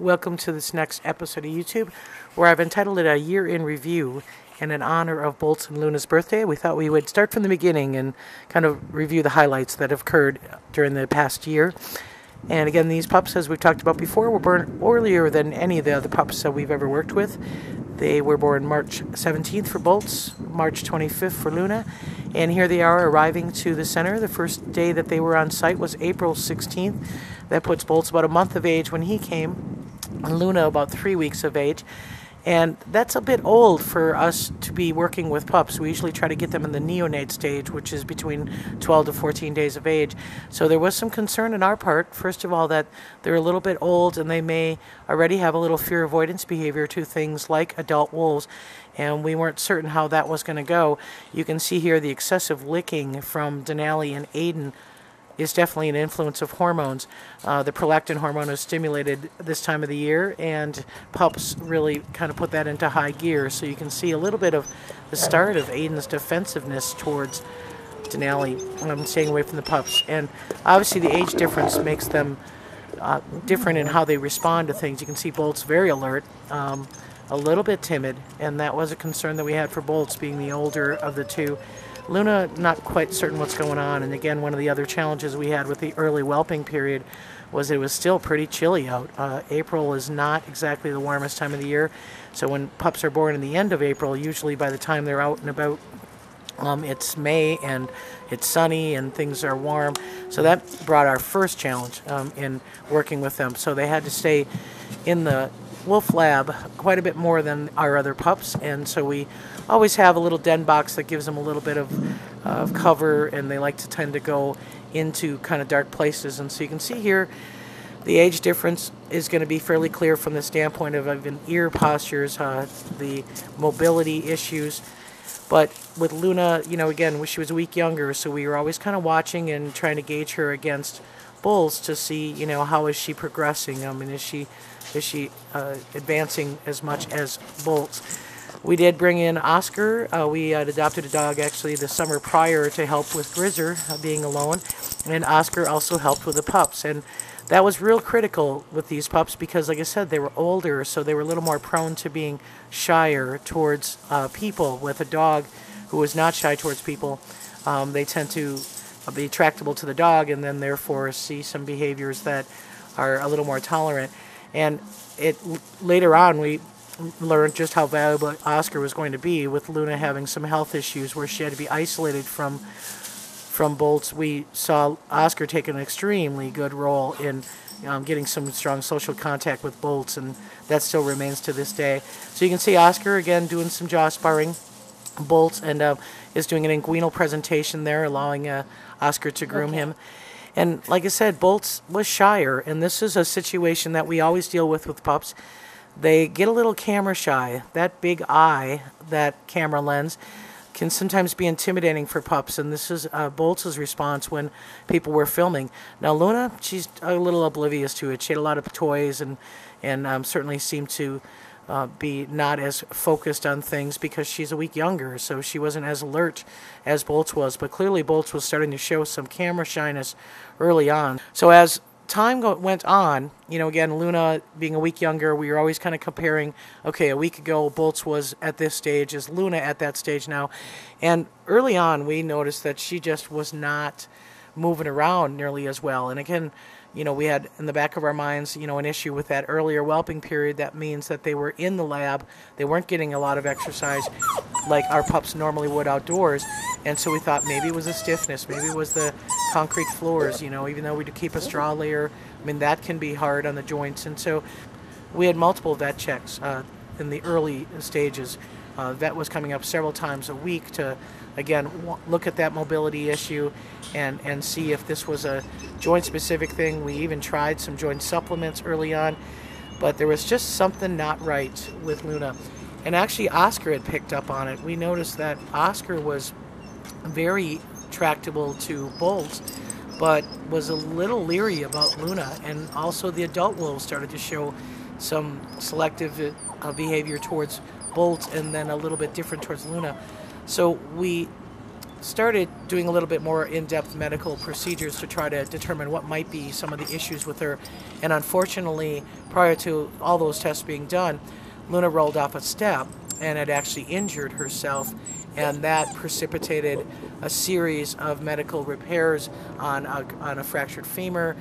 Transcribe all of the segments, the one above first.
welcome to this next episode of YouTube, where I've entitled it A Year in Review. And in honor of Bolt's and Luna's birthday, we thought we would start from the beginning and kind of review the highlights that have occurred during the past year. And again, these pups, as we've talked about before, were born earlier than any of the other pups that we've ever worked with. They were born March 17th for Bolt's, March 25th for Luna, and here they are arriving to the center. The first day that they were on site was April 16th. That puts Bolt's about a month of age when he came, and Luna about 3 weeks of age. And that's a bit old for us to be working with pups. We usually try to get them in the neonate stage, which is between 12 to 14 days of age. So there was some concern on our part, first of all, that they're a little bit old and they may already have a little fear avoidance behavior to things like adult wolves. And we weren't certain how that was going to go. You can see here the excessive licking from Denali and Aiden is definitely an influence of hormones. The prolactin hormone is stimulated this time of the year, and pups really kind of put that into high gear. So you can see a little bit of the start of Aiden's defensiveness towards Denali, staying away from the pups. And obviously the age difference makes them different in how they respond to things. You can see Bolt's very alert, a little bit timid, and that was a concern that we had for Bolt's, being the older of the two. Luna, not quite certain what's going on, and again, one of the other challenges we had with the early whelping period was it was still pretty chilly out. April is not exactly the warmest time of the year, so when pups are born in the end of April, usually by the time they're out and about, it's May and it's sunny and things are warm. So that brought our first challenge in working with them. So they had to stay in the wolf lab quite a bit more than our other pups, and so we always have a little den box that gives them a little bit of cover, and they like to tend to go into kind of dark places. And so you can see here the age difference is going to be fairly clear from the standpoint of even ear postures, the mobility issues. But with Luna, you know, again, she was a week younger, so we were always kind of watching and trying to gauge her against bulls to see, you know, how is she progressing. I mean, is she advancing as much as Bolt's? We did bring in Oscar. We had adopted a dog actually the summer prior to help with Grizzer being alone, and Oscar also helped with the pups. And that was real critical with these pups because, like I said, they were older, so they were a little more prone to being shyer towards people. With a dog who is not shy towards people, they tend to be attractable to the dog, and then therefore see some behaviors that are a little more tolerant. And later on we learned just how valuable Oscar was going to be, with Luna having some health issues where she had to be isolated from Bolt's. We saw Oscar take an extremely good role in getting some strong social contact with Bolt's, and that still remains to this day. So you can see Oscar again doing some jaw sparring. Bolt's and is doing an inguinal presentation there, allowing Oscar to groom him. And like I said, Bolt's was shyer, and this is a situation that we always deal with pups. They get a little camera shy. That big eye, that camera lens, can sometimes be intimidating for pups, and this is Bolt's response when people were filming. Now Luna, she's a little oblivious to it. She had a lot of toys and certainly seemed to be not as focused on things because she's a week younger, so she wasn't as alert as Bolt's was. But clearly Bolt's was starting to show some camera shyness early on. So as time went on, you know, again, Luna being a week younger, we were always kind of comparing, okay, a week ago Bolt's was at this stage, is Luna at that stage now? And early on we noticed that she just was not moving around nearly as well. And again, you know, we had in the back of our minds, you know, an issue with that earlier whelping period. That means that they were in the lab, they weren't getting a lot of exercise like our pups normally would outdoors. And so we thought maybe it was the stiffness, maybe it was the concrete floors, you know, even though we do keep a straw layer, I mean, that can be hard on the joints. And so we had multiple vet checks in the early stages. Vet was coming up several times a week to, again, look at that mobility issue and see if this was a joint-specific thing. We even tried some joint supplements early on, but there was just something not right with Luna. And actually, Oscar had picked up on it. We noticed that Oscar was very tractable to Bolt, but was a little leery about Luna. And also the adult wolves started to show some selective behavior towards Bolt and then a little bit different towards Luna. So we started doing a little bit more in-depth medical procedures to try to determine what might be some of the issues with her. And unfortunately, prior to all those tests being done, Luna rolled off a step and had actually injured herself, and that precipitated a series of medical repairs on a fractured femur.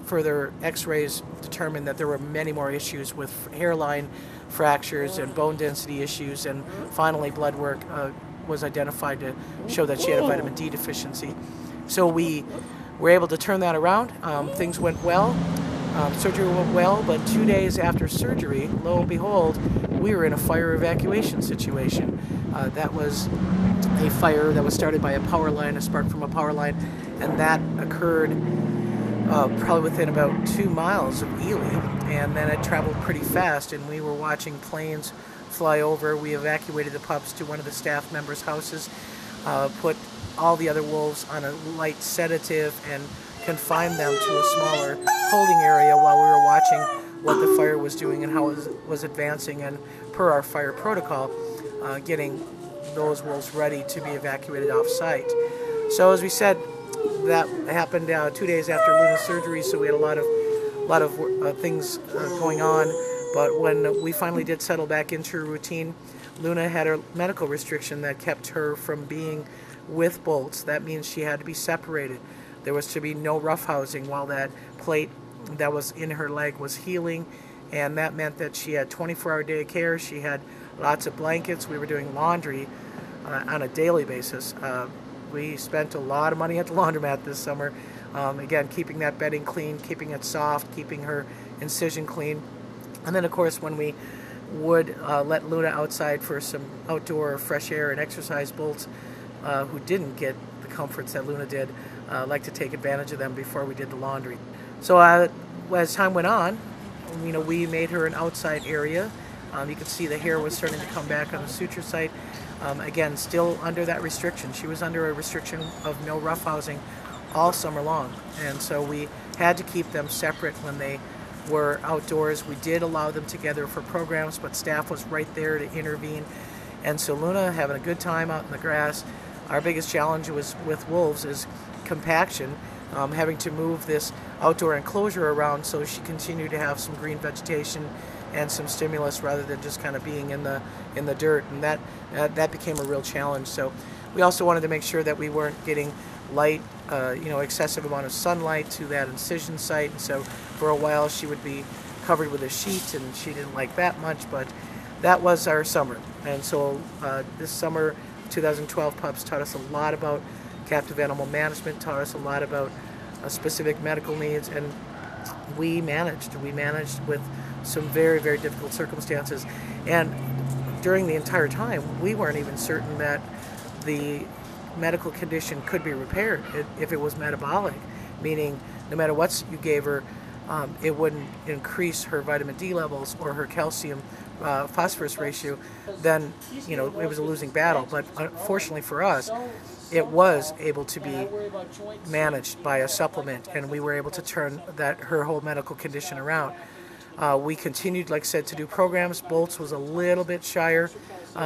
Further x-rays determined that there were many more issues with hairline fractures and bone density issues, and finally blood work was identified to show that she had a vitamin D deficiency. So we were able to turn that around. Things went well. Surgery went well, but 2 days after surgery, lo and behold, we were in a fire evacuation situation. That was a fire that was started by a power line, a spark from a power line, and that occurred probably within about 2 miles of Ely, and then it traveled pretty fast, and we were watching planes fly over. We evacuated the pups to one of the staff members' houses, put all the other wolves on a light sedative, and confined them to a smaller holding area while we were watching what the fire was doing and how it was advancing, and per our fire protocol, getting those wolves ready to be evacuated off-site. So as we said, that happened 2 days after Luna's surgery, so we had a lot of things going on. But when we finally did settle back into her routine, Luna had a medical restriction that kept her from being with bolts. That means she had to be separated. There was to be no roughhousing while that plate that was in her leg was healing, and that meant that she had 24-hour day care. She had lots of blankets. We were doing laundry on a daily basis. We spent a lot of money at the laundromat this summer. Again, keeping that bedding clean, keeping it soft, keeping her incision clean. And then, of course, when we would let Luna outside for some outdoor fresh air and exercise, bolts who didn't get the comforts that Luna did like to take advantage of them before we did the laundry. So as time went on, we made her an outside area. You could see the hair was starting to come back on the suture site. Again, still under that restriction. She was under a restriction of no roughhousing all summer long, and so we had to keep them separate when they were outdoors. We did allow them together for programs, but staff was right there to intervene. And so Luna having a good time out in the grass. Our biggest challenge was with wolves is compaction, having to move this outdoor enclosure around so she continued to have some green vegetation and some stimulus rather than just kind of being in the dirt, and that became a real challenge. So we also wanted to make sure that we weren't getting light, excessive amount of sunlight to that incision site, and so for a while she would be covered with a sheet, and she didn't like that much, but that was our summer. And so this summer, 2012 pups taught us a lot about captive animal management, taught us a lot about specific medical needs, and we managed with some very, very difficult circumstances. And during the entire time, we weren't even certain that the medical condition could be repaired if it was metabolic, meaning no matter what you gave her, it wouldn't increase her vitamin D levels or her calcium phosphorus ratio. Then it was a losing battle. But unfortunately for us, it was able to be managed by a supplement, and we were able to turn her whole medical condition around. We continued, like I said, to do programs. Bolts was a little bit shyer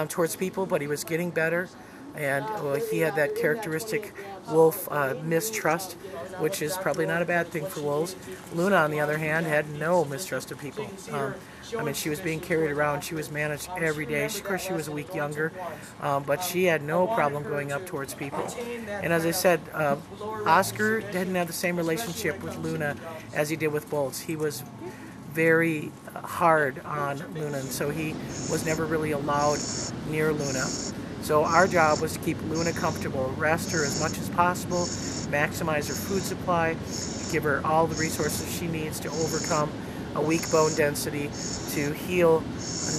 towards people, but he was getting better. And he had that characteristic wolf mistrust, which is probably not a bad thing for wolves. Luna, on the other hand, had no mistrust of people. She was being carried around. She was managed every day. Of course, she was a week younger, but she had no problem going up towards people. And as I said, Oscar didn't have the same relationship with Luna as he did with Bolts. He was very hard on Luna, and so he was never really allowed near Luna. So our job was to keep Luna comfortable, rest her as much as possible, maximize her food supply, give her all the resources she needs to overcome a weak bone density, to heal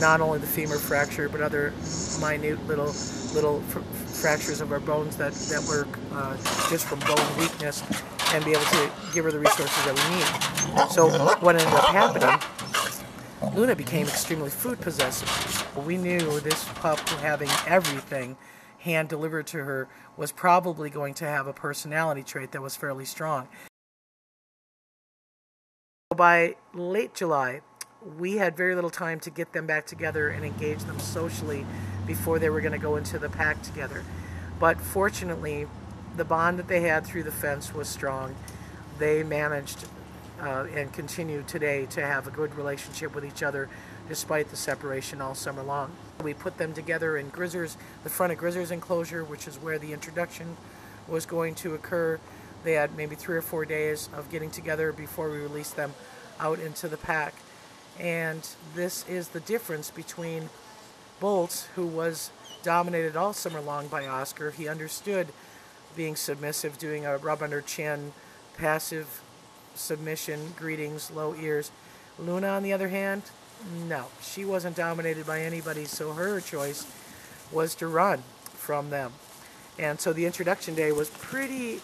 not only the femur fracture but other minute little fractures of our bones that were just from bone weakness, and be able to give her the resources that we need. So what ended up happening, Luna became extremely food possessive. We knew this pup, having everything hand delivered to her, was probably going to have a personality trait that was fairly strong. By late July, we had very little time to get them back together and engage them socially before they were going to go into the pack together. But fortunately, the bond that they had through the fence was strong. They managed and continue today to have a good relationship with each other despite the separation all summer long. We put them together in the front of Grizzer's enclosure, which is where the introduction was going to occur. They had maybe 3 or 4 days of getting together before we released them out into the pack. And this is the difference between Bolt, who was dominated all summer long by Oscar. He understood being submissive, doing a rub under chin, passive submission, greetings, low ears. Luna, on the other hand, no, she wasn't dominated by anybody, so her choice was to run from them. And so the introduction day was pretty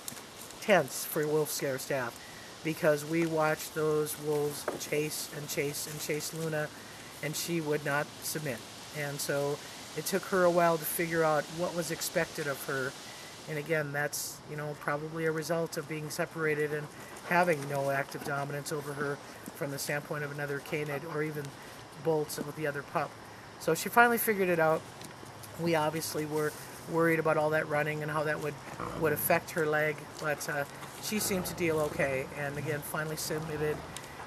tense for wolf scare staff, because we watched those wolves chase and chase and chase Luna, and she would not submit. And so it took her a while to figure out what was expected of her. And again, that's, probably a result of being separated and having no active dominance over her from the standpoint of another canid or even Bolts with the other pup. So she finally figured it out. We obviously were worried about all that running and how that would affect her leg, but she seemed to deal okay, and again finally submitted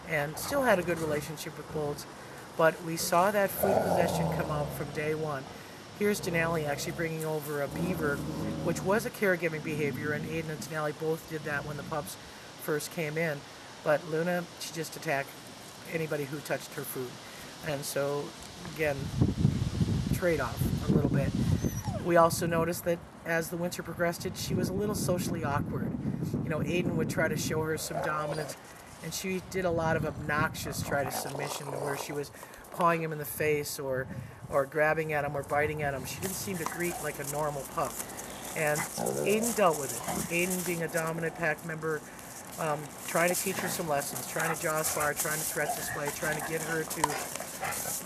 and still had a good relationship with Bolts. But we saw that food possession come out from day one. Here's Denali actually bringing over a beaver, which was a caregiving behavior, and Aiden and Denali both did that when the pups first came in. But Luna, she just attacked anybody who touched her food. And so, again, trade-off a little bit. We also noticed that as the winter progressed, she was a little socially awkward. Aiden would try to show her some dominance, and she did a lot of obnoxious try to submission, where she was pawing him in the face or grabbing at him or biting at him. She didn't seem to greet like a normal pup. And Aiden dealt with it. Aiden, being a dominant pack member, trying to teach her some lessons, trying to jaw spar, trying to threat display, trying to get her to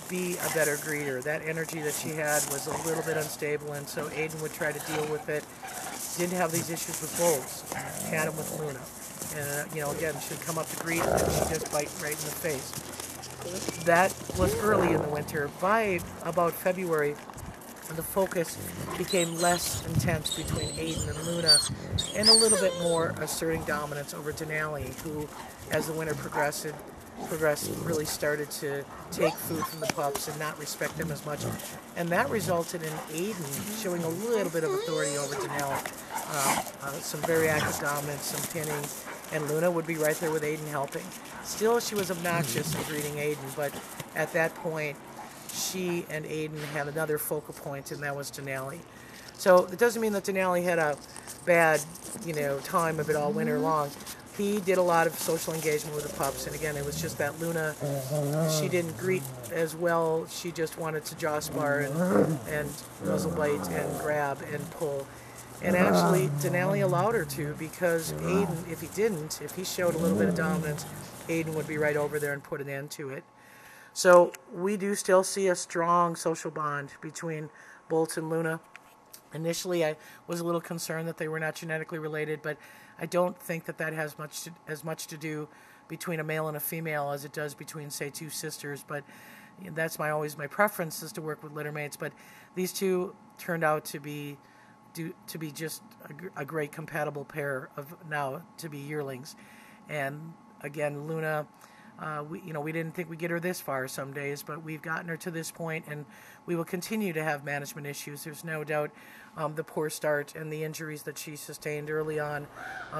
be a better greeter. That energy that she had was a little bit unstable, and so Aiden would try to deal with it. Didn't have these issues with Bolts, had them with Luna. And, again, she'd come up to greet and she'd just bite right in the face. That was early in the winter. By about February, the focus became less intense between Aiden and Luna, and a little bit more asserting dominance over Denali, who, as the winter progressed, really started to take food from the pups and not respect them as much. And that resulted in Aiden showing a little bit of authority over Denali. Some very active dominance, some pinning, and Luna would be right there with Aiden helping. Still, she was obnoxious in greeting Aiden, but at that point, she and Aiden had another focal point, and that was Denali. So it doesn't mean that Denali had a bad, time of it all winter long. He did a lot of social engagement with the pups, and again, it was just that Luna, she didn't greet as well. She just wanted to jaw spar and muzzle bite and grab and pull. And actually, Denali allowed her to, because Aiden, if he showed a little bit of dominance, Aiden would be right over there and put an end to it. So we do still see a strong social bond between Bolt and Luna. Initially, I was a little concerned that they were not genetically related, but I don't think that has as much to do between a male and a female as it does between, say, two sisters. But that's always my preference, is to work with littermates. But these two turned out to be just a great compatible pair of now to be yearlings. And again, Luna, we didn't think we'd get her this far some days, but we've gotten her to this point, and we will continue to have management issues. There's no doubt the poor start and the injuries that she sustained early on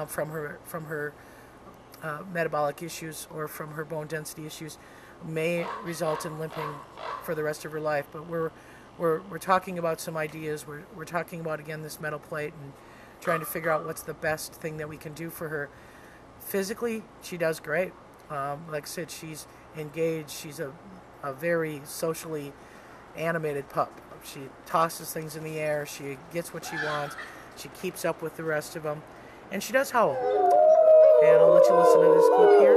from her metabolic issues or from her bone density issues may result in limping for the rest of her life. But we're talking about some ideas. We're talking about, again, this metal plate and trying to figure out what's the best thing that we can do for her. Physically, she does great. Like I said, she's engaged. She's a very socially animated pup. She tosses things in the air. She gets what she wants. She keeps up with the rest of them. And she does howl. And I'll let you listen to this clip here.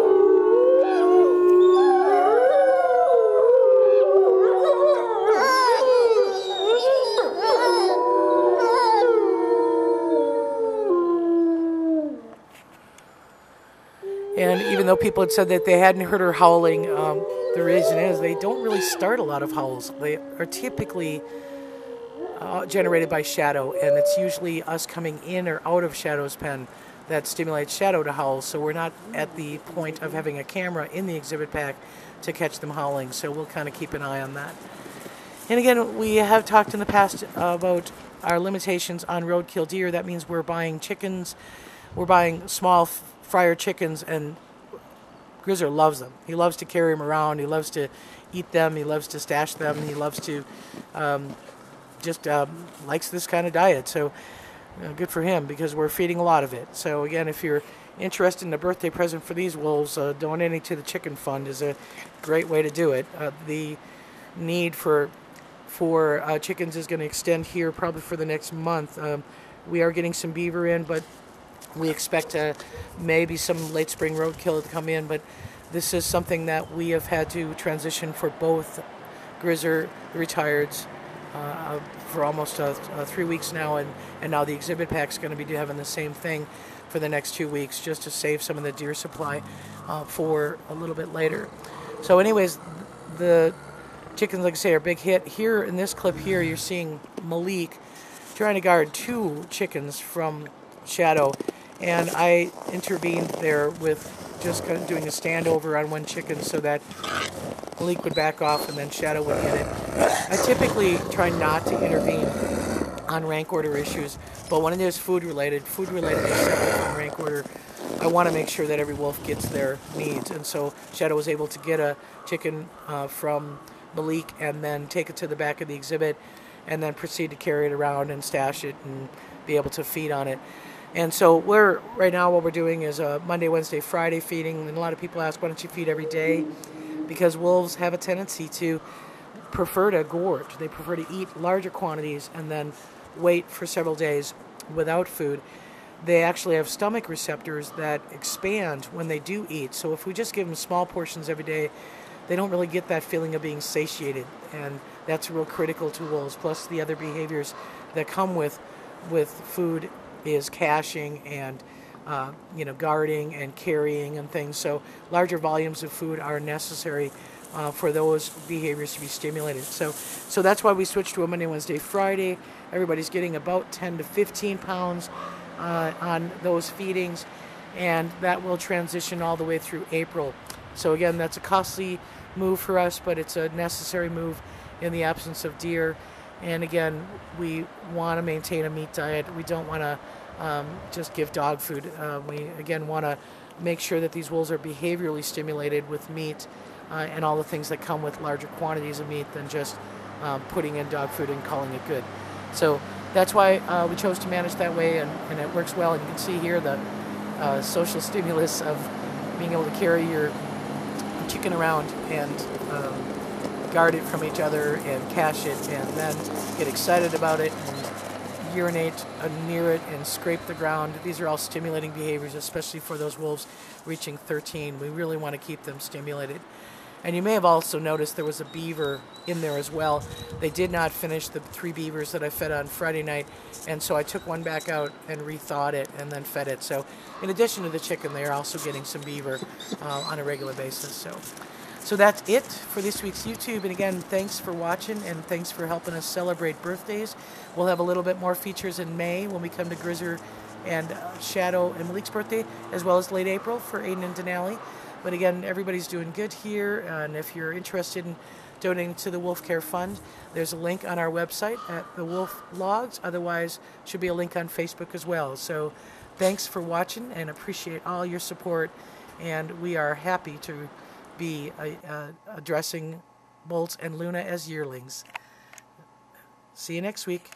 And even though people had said that they hadn't heard her howling, the reason is they don't really start a lot of howls. They are typically generated by Shadow, and it's usually us coming in or out of Shadow's pen that stimulates Shadow to howl, so we're not at the point of having a camera in the exhibit pack to catch them howling, so we'll kind of keep an eye on that. And again, we have talked in the past about our limitations on roadkill deer. That means we're buying chickens, we're buying small fryer chickens, and Grizzer loves them. He loves to carry them around, he loves to eat them, he loves to stash them, he loves to likes this kind of diet. So good for him, because we're feeding a lot of it. So again, if you're interested in a birthday present for these wolves, donating to the chicken fund is a great way to do it. The need for chickens is going to extend here probably for the next month. We are getting some beaver in, but we expect maybe some late spring roadkill to come in, but this is something that we have had to transition for both Grizzer, the retireds, for almost 3 weeks now, and now the exhibit pack's going to be having the same thing for the next 2 weeks, just to save some of the deer supply for a little bit later. So anyways, the chickens, like I say, are a big hit. Here in this clip here, you're seeing Malik trying to guard 2 chickens from Shadow, and I intervened there with just kind of doing a standover on one chicken so that Malik would back off and then Shadow would get it. I typically try not to intervene on rank order issues, but when it is food related is separate from rank order. I want to make sure that every wolf gets their needs, and so Shadow was able to get a chicken from Malik and then take it to the back of the exhibit and then proceed to carry it around and stash it and be able to feed on it. And so right now what we're doing is Monday, Wednesday, Friday feeding, and a lot of people ask, why don't you feed every day? Because wolves have a tendency to prefer to gorge. They prefer to eat larger quantities and then wait for several days without food. They actually have stomach receptors that expand when they do eat. So if we just give them small portions every day, they don't really get that feeling of being satiated, and that's real critical to wolves. Plus the other behaviors that come with food is caching and guarding and carrying and things. So larger volumes of food are necessary for those behaviors to be stimulated. So that's why we switched to a Monday, Wednesday, Friday. Everybody's getting about 10 to 15 pounds on those feedings, and that will transition all the way through April. So again, that's a costly move for us, but it's a necessary move in the absence of deer. And again, we want to maintain a meat diet. We don't want to just give dog food. We again want to make sure that these wolves are behaviorally stimulated with meat and all the things that come with larger quantities of meat than just putting in dog food and calling it good. So that's why we chose to manage that way, and it works well. And you can see here the social stimulus of being able to carry your chicken around and guard it from each other and cache it, and then get excited about it and urinate near it and scrape the ground. These are all stimulating behaviors, especially for those wolves reaching 13. We really want to keep them stimulated. And you may have also noticed there was a beaver in there as well. They did not finish the 3 beavers that I fed on Friday night, and so I took one back out and rethawed it and then fed it. So in addition to the chicken, they are also getting some beaver on a regular basis. So that's it for this week's YouTube. And again, thanks for watching, and thanks for helping us celebrate birthdays. We'll have a little bit more features in May when we come to Grizzer and Shadow and Malik's birthday, as well as late April for Aiden and Denali. But again, everybody's doing good here, and if you're interested in donating to the Wolf Care Fund, there's a link on our website at the Wolf Logs. Otherwise, should be a link on Facebook as well. So thanks for watching, and appreciate all your support, and we are happy to be addressing Bolt and Luna as yearlings. See you next week.